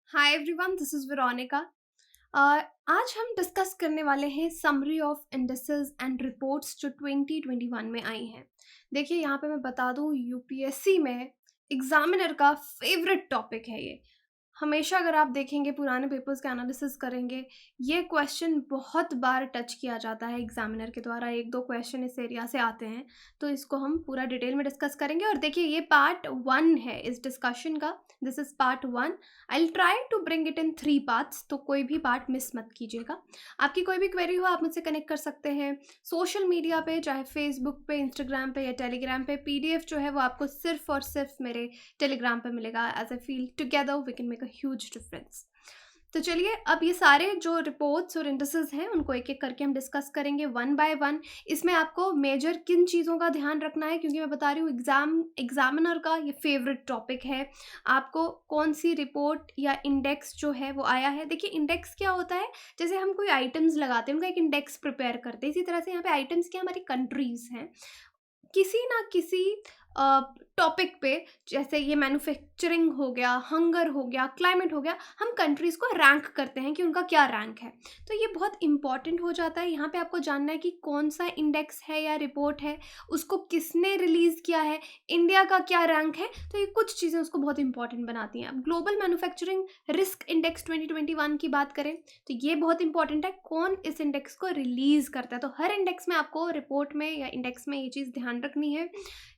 Hi everyone, this is Veronica. आज हम discuss करने वाले हैं summary of indexes and reports जो 2021 में आई हैं। देखिए, यहाँ पे मैं बता दूँ, यूपीएससी में एग्जामिनर का फेवरेट टॉपिक है ये। हमेशा अगर आप देखेंगे, पुराने पेपर्स का एनालिसिस करेंगे, ये क्वेश्चन बहुत बार टच किया जाता है एग्जामिनर के द्वारा। एक दो क्वेश्चन इस एरिया से आते हैं, तो इसको हम पूरा डिटेल में डिस्कस करेंगे। और देखिए, ये पार्ट 1 है इस डिस्कशन का। This is part 1। I will try to bring it in 3 parts, तो कोई भी पार्ट मिस मत कीजिएगा। आपकी कोई भी क्वेरी हो, आप मुझसे कनेक्ट कर सकते हैं सोशल मीडिया पे, चाहे फेसबुक पे, इंस्टाग्राम पे या टेलीग्राम पे। पीडीएफ जो है वो आपको सिर्फ और सिर्फ मेरे टेलीग्राम पे मिलेगा। As I feel together we can make a huge difference. तो चलिए, अब ये सारे जो रिपोर्ट्स और इंडेक्सेस हैं उनको एक एक करके हम डिस्कस करेंगे वन बाय वन। इसमें आपको मेजर किन चीज़ों का ध्यान रखना है, क्योंकि मैं बता रही हूँ एग्जामिनर का ये फेवरेट टॉपिक है। आपको कौन सी रिपोर्ट या इंडेक्स जो है वो आया है। देखिए, इंडेक्स क्या होता है, जैसे हम कोई आइटम्स लगाते हैं, उनका एक इंडेक्स प्रिपेयर करते हैं। इसी तरह से यहाँ पे आइटम्स क्या, हमारी कंट्रीज हैं। किसी ना किसी टॉपिक पे, जैसे ये मैन्युफैक्चरिंग हो गया, हंगर हो गया, क्लाइमेट हो गया, हम कंट्रीज़ को रैंक करते हैं कि उनका क्या रैंक है। तो ये बहुत इंपॉर्टेंट हो जाता है। यहाँ पे आपको जानना है कि कौन सा इंडेक्स है या रिपोर्ट है, उसको किसने रिलीज़ किया है, इंडिया का क्या रैंक है। तो ये कुछ चीज़ें उसको बहुत इंपॉर्टेंट बनाती हैं। अब ग्लोबल मैन्युफैक्चरिंग रिस्क इंडेक्स 2021 की बात करें, तो ये बहुत इंपॉर्टेंट है, कौन इस इंडेक्स को रिलीज़ करता है। तो हर इंडेक्स में आपको रिपोर्ट में या इंडेक्स में ये चीज़ ध्यान रखनी है।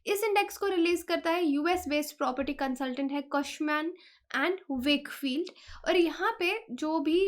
इस इंडेक्स को रिलीज करता है यूएस बेस्ड प्रॉपर्टी कंसल्टेंट है कशमैन एंड वेकफील्ड। और यहाँ पे जो भी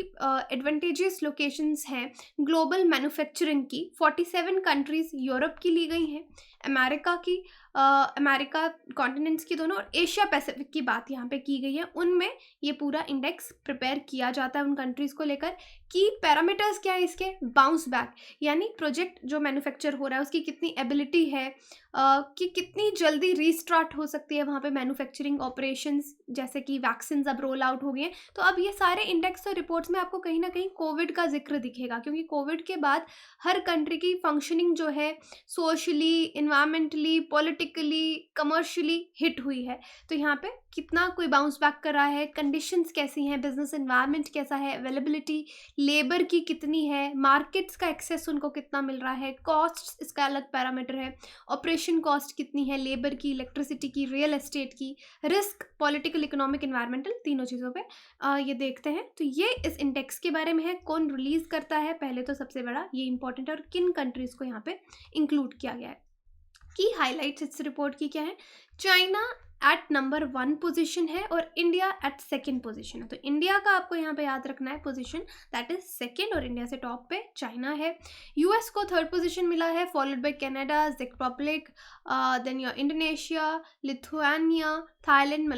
एडवांटेजियस लोकेशंस हैं ग्लोबल मैन्युफैक्चरिंग की, 47 कंट्रीज यूरोप की ली गई हैं, अमेरिका की, अमेरिका कॉन्टिनेंट्स की दोनों, और एशिया पैसिफिक की बात यहाँ पे की गई है। उनमें ये पूरा इंडेक्स प्रिपेयर किया जाता है उन कंट्रीज़ को लेकर। की पैरामीटर्स क्या है इसके, बाउंस बैक, यानी प्रोजेक्ट जो मैन्युफैक्चर हो रहा है उसकी कितनी एबिलिटी है, कि कितनी जल्दी रीस्टार्ट हो सकती है वहाँ पे मैन्युफैक्चरिंग ऑपरेशंस, जैसे कि वैक्सीन अब रोल आउट हो गए हैं। तो अब ये सारे इंडेक्स और रिपोर्ट्स में आपको कहीं ना कहीं कोविड का जिक्र दिखेगा, क्योंकि कोविड के बाद हर कंट्री की फंक्शनिंग जो है socially, environmentally, politically, commercially hit हुई है। तो यहाँ पे कितना कोई बाउंस बैक कर रहा है, कंडीशंस कैसी हैं, बिजनेस इन्वायरमेंट कैसा है, अवेलेबिलिटी लेबर की कितनी है, मार्केट्स का एक्सेस उनको कितना मिल रहा है, कॉस्ट इसका अलग पैरामीटर है, ऑपरेशन कॉस्ट कितनी है लेबर की, इलेक्ट्रिसिटी की, रियल एस्टेट की, रिस्क, पॉलिटिकल, इकोनॉमिक, इन्वायरमेंटल, तीनों चीज़ों पे ये देखते हैं। तो ये इस इंडेक्स के बारे में है, कौन रिलीज करता है, पहले तो सबसे बड़ा ये इंपॉर्टेंट है, और किन कंट्रीज को यहाँ पे इंक्लूड किया गया है। की हाईलाइट्स इस रिपोर्ट की क्या है, चाइना एट नंबर 1 पोजीशन है और इंडिया एट सेकंड पोजीशन है। तो इंडिया का आपको यहाँ पे याद रखना है पोजीशन, दैट इज सेकंड, और इंडिया से टॉप पे चाइना है। यूएस को थर्ड पोजीशन मिला है, फॉलोड बाय कनाडा, जेक Republic, then your Indonesia, Lithuania, Thailand,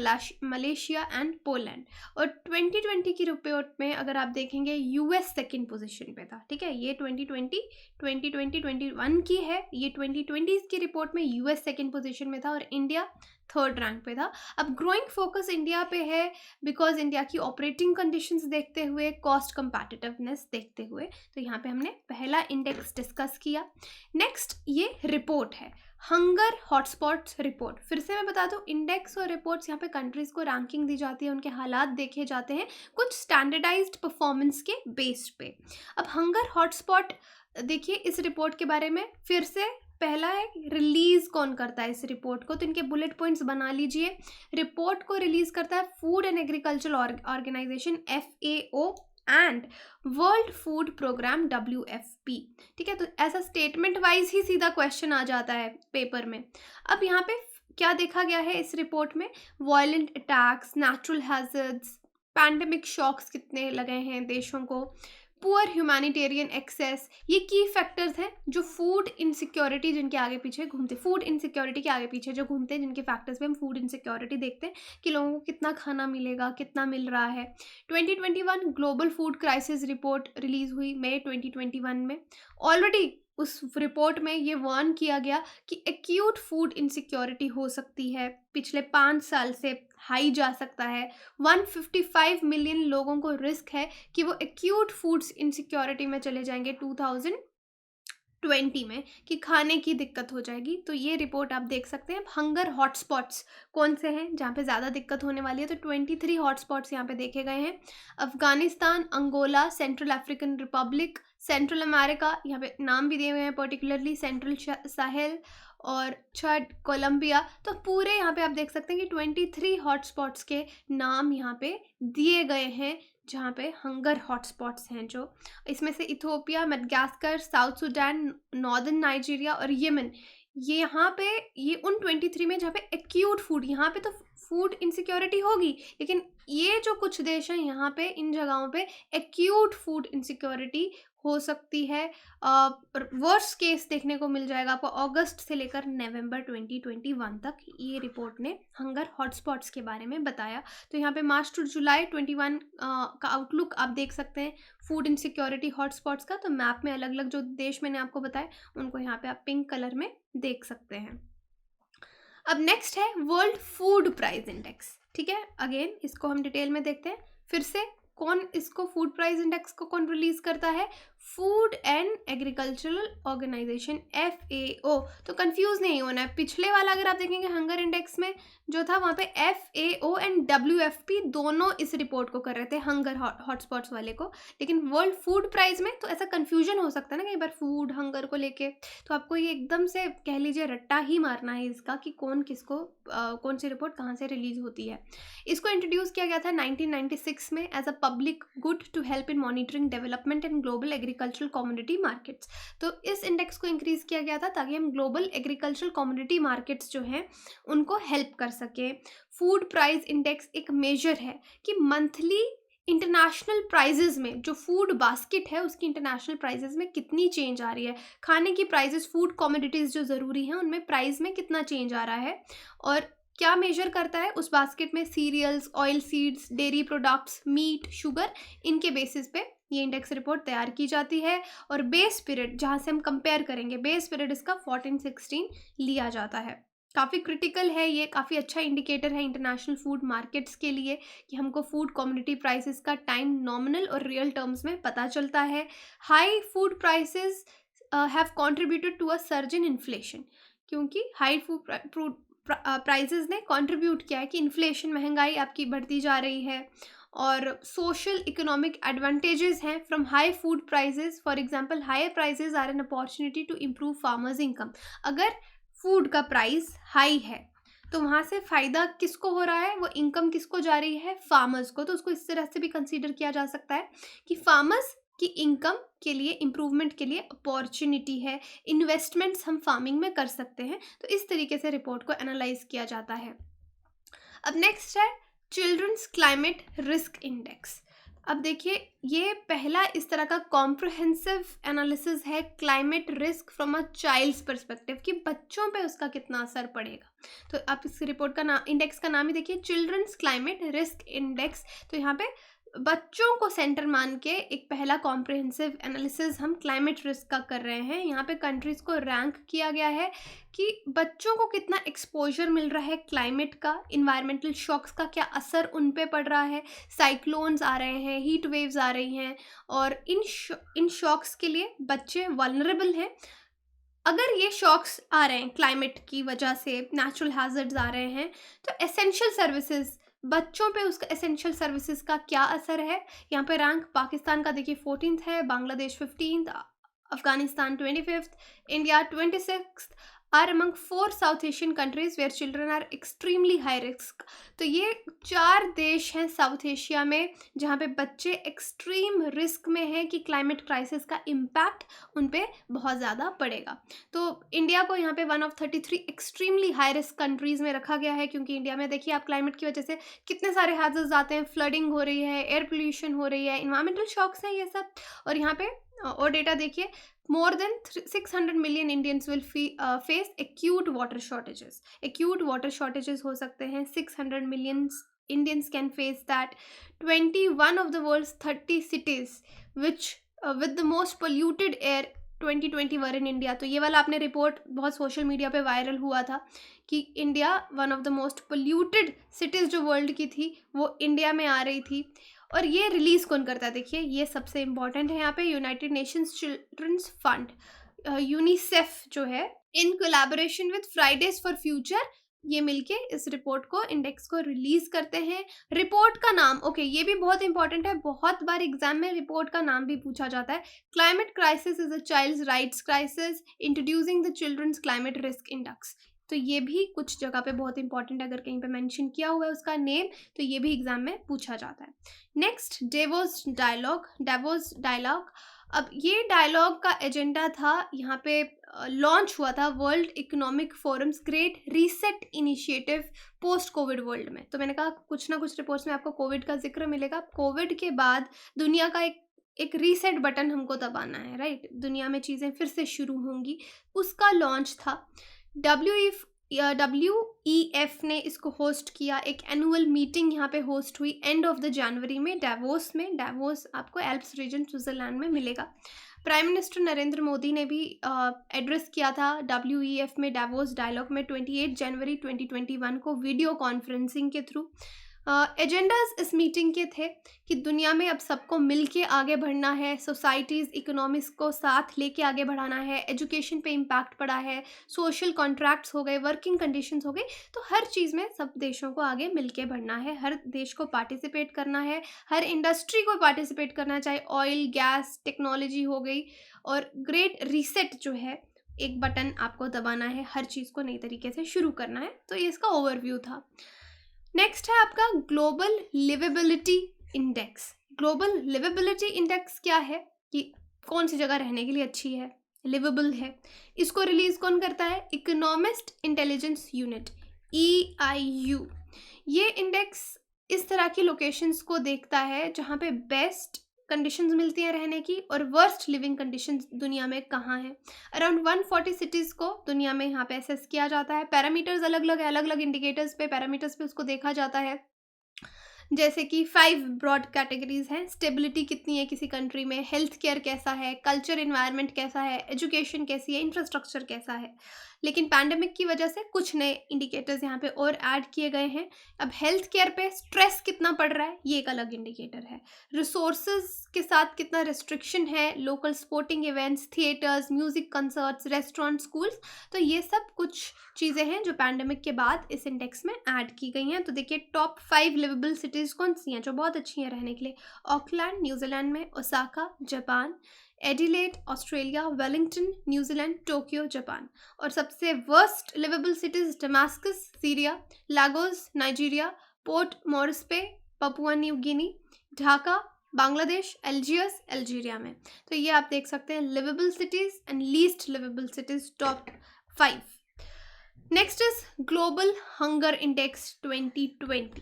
Malaysia and Poland. और 2020 की रिपोर्ट में अगर आप देखेंगे, यूएस सेकंड पोजीशन पे था। ठीक है, ये 2021 की है, ये 2020 की रिपोर्ट में यूएस सेकंड पोजीशन में था और इंडिया थर्ड रैंक पे था। अब ग्रोइंग फोकस इंडिया पे है, बिकॉज इंडिया की ऑपरेटिंग कंडीशंस देखते हुए, कॉस्ट कंपैटिटिवनेस देखते हुए। तो यहाँ पे हमने पहला इंडेक्स डिस्कस किया। नेक्स्ट ये रिपोर्ट है, हंगर हॉटस्पॉट्स रिपोर्ट। फिर से मैं बता दूं, इंडेक्स और रिपोर्ट्स यहाँ पे कंट्रीज को रैंकिंग दी जाती है, उनके हालात देखे जाते हैं कुछ स्टैंडर्डाइज्ड परफॉर्मेंस के बेस पे। अब हंगर हॉटस्पॉट देखिए, इस रिपोर्ट के बारे में फिर से पहला है, रिलीज कौन करता है इस रिपोर्ट को, तो इनके बुलेट पॉइंट्स बना लीजिए। रिपोर्ट को रिलीज करता है food and agriculture organization FAO and world food programme WFP। ठीक है, तो ऐसा स्टेटमेंट वाइज ही सीधा क्वेश्चन आ जाता है पेपर में। अब यहाँ पे क्या देखा गया है इस रिपोर्ट में, violent attacks, natural hazards, pandemic shocks कितने लगे हैं देशों को, पुअर ह्यूमैनिटेरियन एक्सेस, ये की फैक्टर्स हैं जो फूड इनसिक्योरिटी जिनके आगे पीछे घूमते, फूड इनसिक्योरिटी के आगे पीछे जो घूमते हैं, जिनके फैक्टर्स पे हम फूड इनसिक्योरिटी देखते हैं कि लोगों को कितना खाना मिलेगा, कितना मिल रहा है। 2021 global food crisis report release हुई मई 2021 में। ऑलरेडी उस रिपोर्ट में ये वार्न किया गया कि एक्यूट फूड इनसिक्योरिटी हो सकती है, पिछले 5 साल से हाई जा सकता है। 155 मिलियन लोगों को रिस्क है कि वो एक्यूट फूड्स इनसिक्योरिटी में चले जाएंगे 20 में कि खाने की दिक्कत हो जाएगी। तो ये रिपोर्ट आप देख सकते हैं। हंगर हॉटस्पॉट्स कौन से हैं जहाँ पे ज़्यादा दिक्कत होने वाली है, तो 23 हॉटस्पॉट्स यहाँ पे देखे गए हैं। Afghanistan, Angola, Central African Republic, Central America, यहाँ पे नाम भी दिए हुए हैं पर्टिकुलरली, सेंट्रल साहेल और छठ, कोलंबिया। तो पूरे यहाँ पे आप देख सकते हैं कि 23 हॉटस्पॉट्स के नाम यहाँ पे दिए गए हैं, जहाँ पे हंगर हॉटस्पॉट्स हैं। जो इसमें से Ethiopia, Madagascar, south Sudan, northern Nigeria और यमन, ये यहाँ पे, ये उन 23 में जहाँ पे एक्यूट फूड, यहाँ पे तो फूड इनसिक्योरिटी होगी, लेकिन ये जो कुछ देश हैं यहाँ पे, इन जगहों पे एक्यूट फूड इनसिक्योरिटी हो सकती है। वर्स्ट केस देखने को मिल जाएगा आपको अगस्त से लेकर नवंबर 2021 तक। ये रिपोर्ट ने हंगर हॉटस्पॉट्स के बारे में बताया। तो यहाँ पे मार्च टू जुलाई 21 का आउटलुक आप देख सकते हैं फूड इनसिक्योरिटी हॉटस्पॉट्स का। तो मैप में अलग अलग जो देश मैंने आपको बताए उनको यहाँ पे आप पिंक कलर में देख सकते हैं। अब नेक्स्ट है वर्ल्ड फूड प्राइस इंडेक्स। ठीक है, अगेन इसको हम डिटेल में देखते हैं फिर से। कौन इसको फूड प्राइस इंडेक्स को कौन रिलीज करता है? Food and agricultural organization, FAO। तो कंफ्यूज नहीं होना है। पिछले वाला अगर आप देखेंगे हंगर इंडेक्स में जो था वहाँ पे FAO एंड WFP दोनों इस रिपोर्ट को कर रहे थे, हंगर हॉटस्पॉट्स वाले को। लेकिन वर्ल्ड फूड प्राइस में तो ऐसा कंफ्यूजन हो सकता है ना कई बार फूड हंगर को लेके, तो आपको ये एकदम से कह लीजिए रट्टा ही मारना है इसका कि कौन किसको कौन सी रिपोर्ट कहाँ से रिलीज होती है। इसको इंट्रोड्यूस किया गया था 1996 में as a public good to help in monitoring development and global agricultural community markets. तो इस इंडेक्स को इंक्रीज किया गया था ताकि हम ग्लोबल एग्रीकल्चरल कम्युनिटी मार्केट्स जो हैं उनको हेल्प कर सके। फूड प्राइस इंडेक्स एक मेजर है कि मंथली इंटरनेशनल प्राइजेस में जो फूड बास्केट है उसकी इंटरनेशनल प्राइजेस में कितनी चेंज आ रही है, खाने की प्राइजेस, फूड कमोडिटीज़ जो ज़रूरी हैं उनमें प्राइस में कितना चेंज आ रहा है, और क्या मेजर करता है उस बास्केट में cereals, oil seeds, dairy products, meat, sugar, इनके बेसिस पे ये इंडेक्स रिपोर्ट तैयार की जाती है। और बेस पीरियड जहाँ से हम कंपेयर करेंगे, बेस पीरियड इसका 14-16 लिया जाता है। काफ़ी क्रिटिकल है ये, काफ़ी अच्छा इंडिकेटर है इंटरनेशनल फूड मार्केट्स के लिए कि हमको फूड कम्युनिटी प्राइसेस का टाइम नॉमिनल और रियल टर्म्स में पता चलता है। High food prices have contributed to a surge in inflation, क्योंकि हाई फूड प्राइसेस ने कंट्रीब्यूट किया है कि इन्फ्लेशन, महंगाई आपकी बढ़ती जा रही है। और सोशल इकोनॉमिक एडवांटेजेस हैं from high food prices. For example, higher prices are an opportunity to improve farmers income. अगर फूड का प्राइस हाई है तो वहाँ से फ़ायदा किसको हो रहा है, वो इनकम किसको जा रही है, फार्मर्स को। तो उसको इस तरह से भी कंसीडर किया जा सकता है कि फार्मर्स की इनकम के लिए, इम्प्रूवमेंट के लिए अपॉर्चुनिटी है, इन्वेस्टमेंट्स हम फार्मिंग में कर सकते हैं। तो इस तरीके से रिपोर्ट को एनालाइज किया जाता है। अब नेक्स्ट है चिल्ड्रंस क्लाइमेट रिस्क इंडेक्स। अब देखिए ये पहला इस तरह का कॉम्प्रहेंसिव एनालिसिस है climate risk from a child's perspective, कि बच्चों पे उसका कितना असर पड़ेगा। तो आप इस रिपोर्ट का इंडेक्स का नाम ही देखिए, चिल्ड्रंस क्लाइमेट रिस्क इंडेक्स। तो यहाँ पे बच्चों को सेंटर मान के एक पहला कॉम्प्रहेंसिव एनालिसिस हम क्लाइमेट रिस्क का कर रहे हैं। यहाँ पे कंट्रीज़ को रैंक किया गया है कि बच्चों को कितना एक्सपोजर मिल रहा है क्लाइमेट का, इन्वायरमेंटल शॉक्स का क्या असर उन पे पड़ रहा है, साइक्लोन्स आ रहे हैं, हीट वेव्स आ रही हैं, और इन शॉक्स के लिए बच्चे वल्नरेबल हैं। अगर ये शॉक्स आ रहे हैं क्लाइमेट की वजह से, नेचुरल हैज़र्ड्स आ रहे हैं, तो एसेंशियल सर्विसेज, बच्चों पे उसका एसेंशियल सर्विसेज का क्या असर है। यहाँ पे रैंक पाकिस्तान का देखिए 14th है, Bangladesh 15th, Afghanistan 25th, India 26th are among 4 South Asian countries where children are extremely high risk। तो ये 4 देश हैं साउथ एशिया में जहाँ पे बच्चे एक्सट्रीम रिस्क में हैं कि क्लाइमेट क्राइसिस का इम्पैक्ट उन पे बहुत ज़्यादा पड़ेगा। तो इंडिया को यहाँ पे 1 of 33 extremely high risk countries में रखा गया है, क्योंकि इंडिया में देखिए आप क्लाइमेट की वजह से कितने सारे हैज़र्ड्स आते हैं, फ्लडिंग हो रही है, एयर पोल्यूशन हो रही है, इन्वायरमेंटल शॉक्स हैं ये सब। और यहाँ पे और डेटा देखिए, more than 600 million Indians will face acute water shortages। acute water shortages हो सकते हैं, 600 million Indians can face that। 21 of the world's 30 cities which with the most polluted air 2020 were in India। तो ये वाला आपने report बहुत social media पे viral हुआ था कि India one of the most polluted cities जो वर्ल्ड की थी वो इंडिया में आ रही थी। और ये रिलीज़ कौन करता है, देखिए ये सबसे इम्पॉर्टेंट है यहाँ पे, United Nations children's fund. UNICEF जो है in collaboration with Fridays for Future ये मिलके इस रिपोर्ट को इंडेक्स को रिलीज करते हैं। रिपोर्ट का नाम ये भी बहुत इंपॉर्टेंट है, बहुत बार एग्जाम में रिपोर्ट का नाम भी पूछा जाता है। Climate crisis is a child's rights crisis, introducing the children's climate risk index. तो ये भी कुछ जगह पे बहुत इंपॉर्टेंट है, अगर कहीं पे मेंशन किया हुआ है उसका नेम तो ये भी एग्जाम में पूछा जाता है। Next, Davos dialogue. अब ये डायलॉग का एजेंडा था, यहाँ पे लॉन्च हुआ था world economic forums great reset initiative post Covid world में। तो मैंने कहा कुछ ना कुछ रिपोर्ट्स में आपको कोविड का जिक्र मिलेगा। कोविड के बाद दुनिया का एक रीसेट बटन हमको दबाना है, राइट? दुनिया में चीज़ें फिर से शुरू होंगी, उसका लॉन्च था। WEF ने इसको होस्ट किया, एक एनुअल मीटिंग यहाँ पे होस्ट हुई एंड ऑफ द जनवरी में डावोस में। डावोस आपको एल्प्स रीजन स्विट्जरलैंड में मिलेगा। प्राइम मिनिस्टर नरेंद्र मोदी ने भी एड्रेस किया था WEF में डावोस डायलॉग में 28 जनवरी 2021 को वीडियो कॉन्फ्रेंसिंग के थ्रू। एजेंडाज इस मीटिंग के थे कि दुनिया में अब सबको मिलके आगे बढ़ना है, सोसाइटीज़ इकोनॉमिक्स को साथ लेके आगे बढ़ाना है, एजुकेशन पे इम्पैक्ट पड़ा है, सोशल कॉन्ट्रैक्ट्स हो गए, वर्किंग कंडीशंस हो गई, तो हर चीज़ में सब देशों को आगे मिलके बढ़ना है, हर देश को पार्टिसिपेट करना है, हर इंडस्ट्री को पार्टिसिपेट करना, चाहे ऑयल गैस टेक्नोलॉजी हो गई। और ग्रेट रीसेट जो है, एक बटन आपको दबाना है, हर चीज़ को नई तरीके से शुरू करना है। तो ये इसका ओवरव्यू था। नेक्स्ट है आपका global liveability index. Global liveability index क्या है कि कौन सी जगह रहने के लिए अच्छी है, लिवेबल है। इसको रिलीज कौन करता है? Economist intelligence unit, EIU। ये इंडेक्स इस तरह की लोकेशंस को देखता है जहाँ पे बेस्ट कंडीशंस मिलती हैं रहने की और वर्स्ट लिविंग कंडीशंस दुनिया में कहाँ हैं। अराउंड 140 सिटीज़ को दुनिया में यहाँ पे असेस किया जाता है। पैरामीटर्स अलग अलग इंडिकेटर्स पे, पैरामीटर्स पे उसको देखा जाता है, जैसे कि 5 ब्रॉड कैटेगरीज हैं। स्टेबिलिटी कितनी है किसी कंट्री में, हेल्थ केयर कैसा है, कल्चर इन्वायरमेंट कैसा है, एजुकेशन कैसी है, इंफ्रास्ट्रक्चर कैसा है। लेकिन पैंडेमिक की वजह से कुछ नए इंडिकेटर्स यहाँ पे और ऐड किए गए हैं। अब हेल्थ केयर पे स्ट्रेस कितना पड़ रहा है ये एक अलग इंडिकेटर है। रिसोर्सेज के साथ कितना रिस्ट्रिक्शन है, local sporting events, theatres, music concerts, restaurant, schools, तो ये सब कुछ चीज़ें हैं जो पैंडेमिक के बाद इस इंडेक्स में ऐड की गई हैं। तो देखिए टॉप 5 लिवेबल सिटीज़ कौन सी हैं जो बहुत अच्छी हैं रहने के लिए? ऑकलैंड न्यूजीलैंड में, Osaka Japan, Adelaide Australia, Wellington New Zealand, Tokyo Japan. और सबसे worst liveable cities Damascus Syria, Lagos Nigeria, Port Moresby Papua New Guinea, Dhaka Bangladesh, Algiers Algeria में। तो ये आप देख सकते हैं liveable cities and least liveable cities top 5। Next is global hunger index 2020।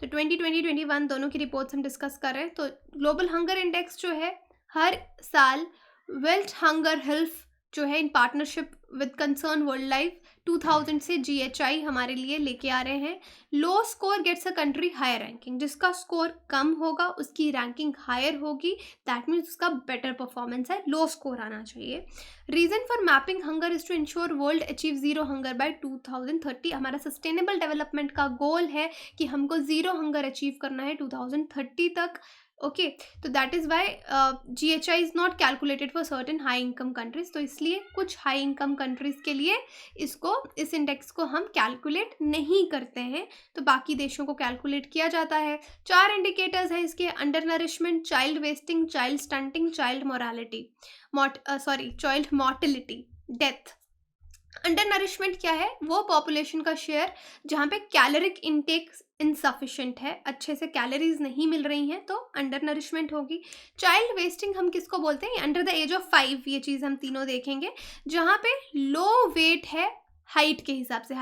तो 2020-21 दोनों की रिपोर्ट्स हम डिस्कस कर रहे हैं। तो ग्लोबल हंगर इंडेक्स जो है हर साल वर्ल्ड हंगर हेल्थ जो है in partnership with concern world life 2000 से GHI हमारे लिए लेके आ रहे हैं। Low score gets a country higher ranking, जिसका स्कोर कम होगा उसकी रैंकिंग हायर होगी, दैट मीन्स उसका बेटर परफॉर्मेंस है, लो स्कोर आना चाहिए। Reason for mapping hunger is to ensure world achieve zero hunger by 2030। हमारा सस्टेनेबल डेवलपमेंट का गोल है कि हमको जीरो हंगर अचीव करना है 2030 तक। ओके, तो that is why GHI is not calculated for certain high income countries. तो इसलिए कुछ हाई इनकम कंट्रीज़ के लिए इस इंडेक्स को हम कैलकुलेट नहीं करते हैं, तो बाकी देशों को कैलकुलेट किया जाता है। 4 इंडिकेटर्स हैं इसके: under nourishment, child wasting, child stunting, child mortality, death. Under nourishment क्या है? वो पॉपुलेशन का शेयर जहाँ पे कैलोरिक इनटेक इनसफिशिएंट है, अच्छे से कैलोरीज नहीं मिल रही हैं, तो अंडर नरिशमेंट होगी। चाइल्ड वेस्टिंग हम किसको बोलते हैं? अंडर द एज ऑफ 5, ये चीज़ हम तीनों देखेंगे। जहाँ पे लो वेट है हाइट के हिसाब से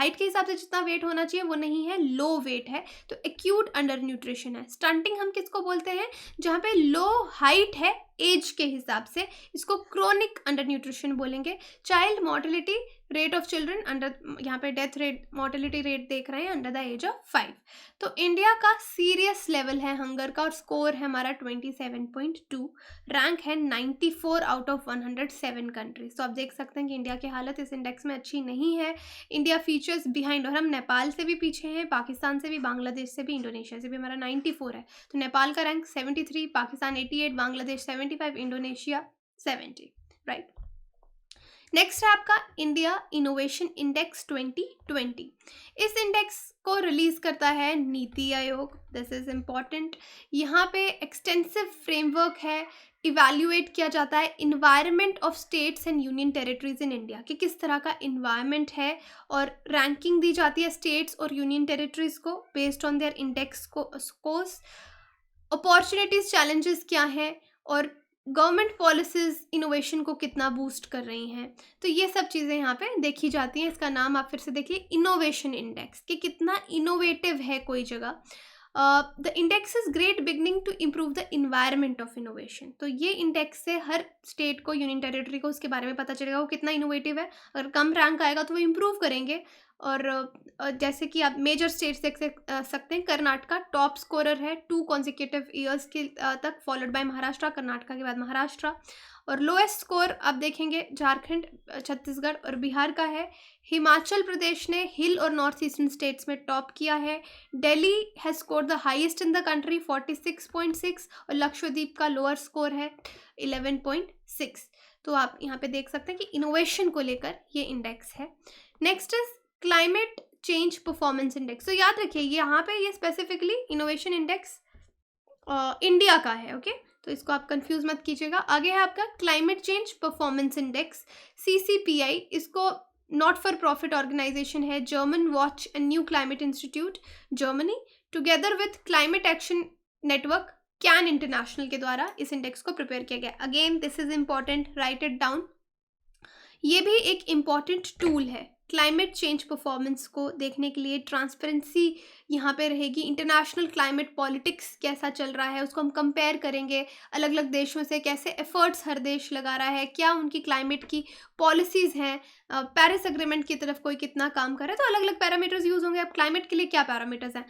जितना वेट होना चाहिए वो नहीं है, लो वेट है, तो एक्यूट अंडर न्यूट्रिशन है। स्टंटिंग हम किसको बोलते हैं? जहाँ पे लो हाइट है एज के हिसाब से, इसको क्रोनिक अंडर न्यूट्रिशन बोलेंगे। Child mortality, rate of children under, यहाँ पे डेथ रेट, मोर्टेलिटी रेट देख रहे हैं अंडर द एज ऑफ 5। तो इंडिया का सीरियस लेवल है हंगर का और स्कोर है हमारा 27.2, रैंक है 94 आउट ऑफ 107 कंट्रीज। तो आप देख सकते हैं कि इंडिया की हालत इस इंडेक्स में अच्छी नहीं है। इंडिया फीचर्स बिहाइंड, और हम नेपाल से भी पीछे हैं, पाकिस्तान से भी, बांग्लादेश से भी, इंडोनेशिया से भी। हमारा 94 है, तो नेपाल का rank 73, Pakistan 88, Bangladesh 75, Indonesia 70, right. Next है आपका इंडिया इनोवेशन इंडेक्स 2020। इस इंडेक्स को रिलीज करता है NITI Aayog. This is important. यहाँ पे एक्सटेंसिव फ्रेमवर्क है, इवैल्यूएट किया जाता है environment of states and union territories in India, कि किस तरह का इन्वायरमेंट है, और रैंकिंग दी जाती है स्टेट्स और यूनियन टेरिटरीज को बेस्ड ऑन देयर इंडेक्स को स्कोर्स। अपॉर्चुनिटीज चैलेंजेस क्या हैं, और गवर्नमेंट पॉलिसीज इनोवेशन को कितना बूस्ट कर रही हैं। तो ये सब चीज़ें यहाँ पे देखी जाती हैं। इसका नाम आप फिर से देखिए, इनोवेशन इंडेक्स, कि कितना इनोवेटिव है कोई जगह। The index is great beginning to improve the environment of innovation. तो ये इंडेक्स से हर स्टेट को, यूनियन टेरिटरी को उसके बारे में पता चलेगा वो कितना इनोवेटिव है। अगर कम रैंक आएगा तो वो इम्प्रूव करेंगे। और जैसे कि आप मेजर स्टेट्स देख सकते हैं, कर्नाटका टॉप स्कोरर है 2 कॉन्जिक्यूटिव ईयर्स के तक, फॉलोड बाय महाराष्ट्र, कर्नाटका के बाद महाराष्ट्र। और लोएस्ट स्कोर आप देखेंगे झारखंड, छत्तीसगढ़ और बिहार का है। हिमाचल प्रदेश ने हिल और नॉर्थ ईस्टर्न स्टेट्स में टॉप किया है। Delhi has score the highest in the country 46.6, और लक्षद्वीप का लोअर स्कोर है 11.6। तो आप यहाँ पे देख सकते हैं कि इनोवेशन को लेकर ये इंडेक्स है। Next is climate change performance index. तो याद रखिए यहाँ पे ये स्पेसिफिकली इनोवेशन इंडेक्स इंडिया का है, ओके। तो इसको आप कंफ्यूज मत कीजिएगा। आगे है आपका climate change performance index, CCPI। इसको नॉट फॉर प्रॉफिट ऑर्गेनाइजेशन है, German watch and new climate institute Germany, together with climate action network can international के द्वारा इस इंडेक्स को प्रिपेयर किया गया। Again this is important, right it down. ये भी एक इम्पॉर्टेंट टूल है क्लाइमेट चेंज परफॉर्मेंस को देखने के लिए। ट्रांसपेरेंसी यहाँ पे रहेगी। इंटरनेशनल क्लाइमेट पॉलिटिक्स कैसा चल रहा है उसको हम कंपेयर करेंगे अलग अलग देशों से, कैसे एफर्ट्स हर देश लगा रहा है, क्या उनकी क्लाइमेट की पॉलिसीज़ हैं, पेरिस एग्रीमेंट की तरफ कोई कितना काम कर रहा है। तो अलग अलग पैरामीटर्स यूज़ होंगे। अब क्लाइमेट के लिए क्या पैरामीटर्स हैं,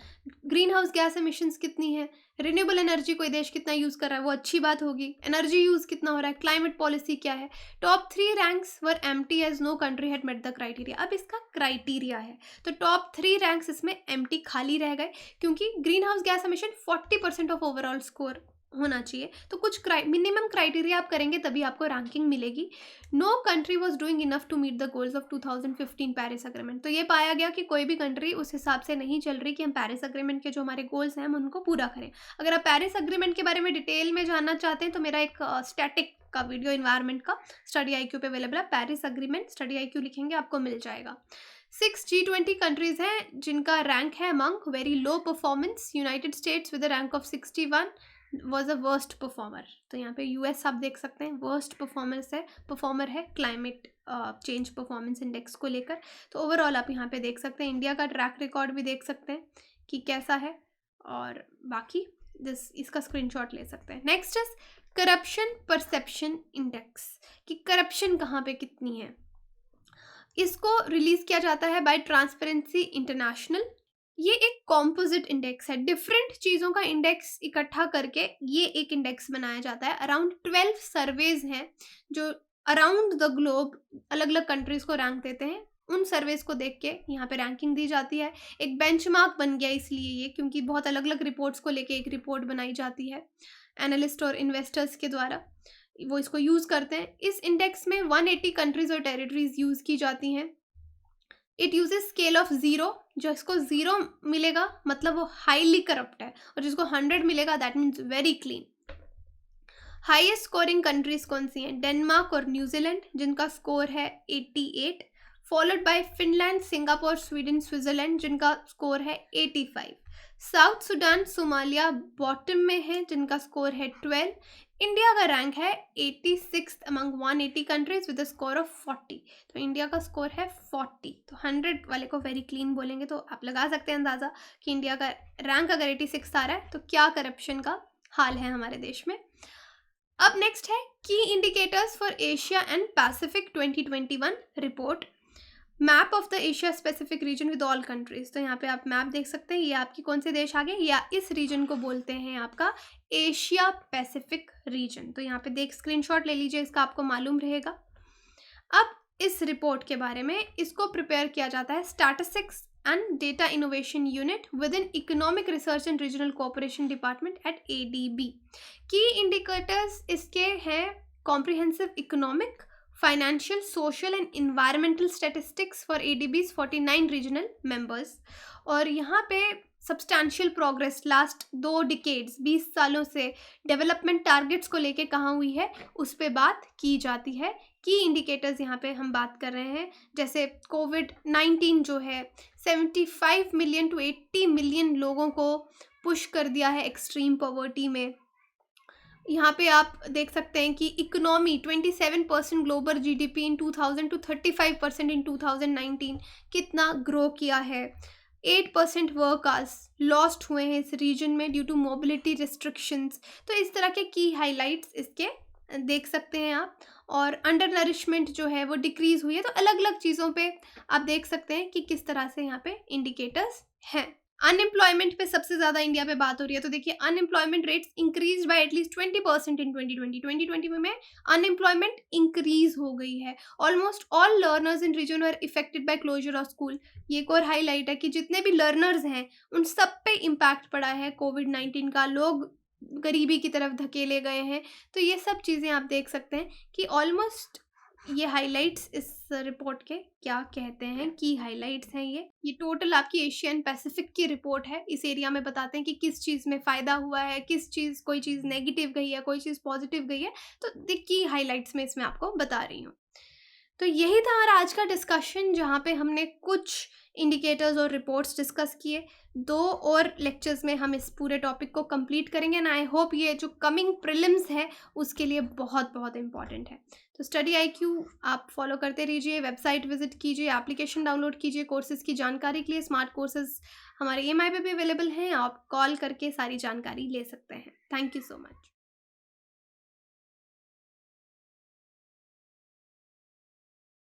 ग्रीन हाउस गैस एमिशंस कितनी है, रिन्यूएबल एनर्जी कोई देश कितना यूज़ कर रहा है वो अच्छी बात होगी, एनर्जी यूज़ कितना हो रहा है, क्लाइमेट पॉलिसी क्या है। Top 3 ranks were empty as no country had met the criteria. अब इसका क्राइटेरिया है, तो टॉप 3 रैंक्स इसमें एम्प्टी खाली रह गए, क्योंकि green house gas emission 40% of overall score होना चाहिए। तो कुछ मिनिमम क्राइटेरिया आप करेंगे तभी आपको रैंकिंग मिलेगी। No country was doing enough to meet the goals of 2015 Paris agreement. तो ये पाया गया कि कोई भी कंट्री उस हिसाब से नहीं चल रही कि हम पेरिस एग्रीमेंट के जो हमारे गोल्स हैं हम उनको पूरा करें। अगर आप पेरिस एग्रीमेंट के बारे में डिटेल में जानना चाहते हैं तो मेरा एक स्टैटिक का वीडियो इन्वायरमेंट का स्टडी IQ पे अवेलेबल है। पेरिस एग्रीमेंट स्टडी IQ लिखेंगे आपको मिल जाएगा। 6 G20 कंट्रीज हैं जिनका रैंक है among very low performance. United states with rank of 61 was a worst performer. तो यहाँ पे US आप देख सकते हैं वर्स्ट परफॉर्मर है क्लाइमेट चेंज परफॉर्मेंस इंडेक्स को लेकर। तो ओवरऑल आप यहाँ पे देख सकते हैं, इंडिया का ट्रैक रिकॉर्ड भी देख सकते हैं कि कैसा है, और बाकी इसका स्क्रीनशॉट ले सकते हैं। Next is corruption perception index, कि करप्शन कहाँ पे कितनी है। इसको रिलीज किया जाता है बाय ट्रांसपेरेंसी इंटरनेशनल। ये एक कॉम्पोजिट इंडेक्स है, डिफरेंट चीज़ों का इंडेक्स इकट्ठा करके ये एक इंडेक्स बनाया जाता है। अराउंड 12 सर्वेज हैं जो अराउंड द ग्लोब अलग अलग कंट्रीज को रैंक देते हैं। उन सर्वेज को देख के यहाँ पे रैंकिंग दी जाती है। एक बेंचमार्क बन गया इसलिए ये, क्योंकि बहुत अलग अलग रिपोर्ट्स को लेके एक रिपोर्ट बनाई जाती है एनालिस्ट और इन्वेस्टर्स के द्वारा, वो इसको यूज़ करते हैं। इस इंडेक्स में 180 कंट्रीज और टेरिटरीज यूज़ की जाती हैं। इट यूजेस स्केल ऑफ 0, जो इसको 0 मिलेगा मतलब वो हाईली करप्ट है, और जिसको 100 मिलेगा that means very clean. Highest scoring countries कौन सी हैं, डेनमार्क और न्यूजीलैंड जिनका स्कोर है 88, followed by Finland, Singapore, Sweden, Switzerland जिनका स्कोर है 85। साउथ सुडान, सोमालिया बॉटम में है जिनका स्कोर है 12। इंडिया का रैंक है 86 among 180 countries with a score of 40। तो इंडिया का स्कोर है 40। तो 100 वाले को वेरी क्लीन बोलेंगे तो आप लगा सकते हैं अंदाज़ा कि इंडिया का रैंक अगर 86 आ रहा है तो क्या करप्शन का हाल है हमारे देश में। अब नेक्स्ट है की indicators for Asia and Pacific 2021 report, map of the Asia specific region with all countries. तो यहाँ पे आप मैप देख सकते हैं, ये आपकी कौन से देश आ गए, या इस रीजन को बोलते हैं आपका एशिया पैसिफिक रीजन। तो यहाँ पे देख स्क्रीनशॉट ले लीजिए, इसका आपको मालूम रहेगा। अब इस रिपोर्ट के बारे में, इसको प्रिपेयर किया जाता है statistics and data innovation unit with in economic research and regional cooperation department at ADB। की इंडिकेटर्स इसके हैं comprehensive economic, financial, social and environmental statistics for ADB's 49 regional members. और यहाँ पे सब्सटैंशियल प्रोग्रेस लास्ट 2 डिकेड्स 20 सालों से development targets को लेके कहाँ हुई है उस पे बात की जाती है। की इंडिकेटर्स यहाँ पे हम बात कर रहे हैं, जैसे कोविड-19 जो है 75 मिलियन टू 80 मिलियन लोगों को पुश कर दिया है एक्सट्रीम पॉवर्टी में। यहाँ पे आप देख सकते हैं कि economy 27% global GDP in 2000 to 35% in 2019 कितना ग्रो किया है। 8% वर्क आवर्स लॉस्ट हुए हैं इस रीजन में ड्यू टू मोबिलिटी रिस्ट्रिक्शंस। तो इस तरह के की हाइलाइट्स इसके देख सकते हैं आप। और अंडर नरिशमेंट जो है वो डिक्रीज हुई है। तो अलग अलग चीज़ों पे आप देख सकते हैं कि किस तरह से यहाँ पे इंडिकेटर्स हैं। अनएम्प्लॉयमेंट पे सबसे ज़्यादा इंडिया पे बात हो रही है। तो देखिए unemployment rates increase by at least 20% in 2020 में अनएम्प्लॉयमेंट इंक्रीज हो गई है। Almost all learners in region are affected by closure of school. ये एक और हाईलाइट है कि जितने भी लर्नर्स हैं उन सब पे इम्पैक्ट पड़ा है कोविड-19 का। लोग गरीबी की तरफ धकेले गए हैं। तो ये सब चीज़ें आप देख सकते हैं कि ऑलमोस्ट ये हाइलाइट्स इस रिपोर्ट के क्या कहते हैं, की हाइलाइट्स हैं ये टोटल आपकी एशियन पैसिफिक की रिपोर्ट है। इस एरिया में बताते हैं कि किस चीज़ में फ़ायदा हुआ है, किस चीज़ कोई चीज़ नेगेटिव गई है, कोई चीज़ पॉजिटिव गई है। तो की हाइलाइट्स में इसमें आपको बता रही हूँ। तो यही था हमारा आज का डिस्कशन, जहाँ पे हमने कुछ इंडिकेटर्स और रिपोर्ट्स डिस्कस किए। 2 और लेक्चर्स में हम इस पूरे टॉपिक को कंप्लीट करेंगे एंड आई होप ये जो कमिंग प्रीलिम्स है उसके लिए बहुत बहुत इंपॉर्टेंट है। तो स्टडी IQ आप फॉलो करते रहिए, वेबसाइट विजिट कीजिए, एप्लीकेशन डाउनलोड कीजिए। कोर्सेज़ की जानकारी के लिए स्मार्ट कोर्सेज़ हमारे EMI पे भी अवेलेबल हैं। आप कॉल करके सारी जानकारी ले सकते हैं। Thank you so much.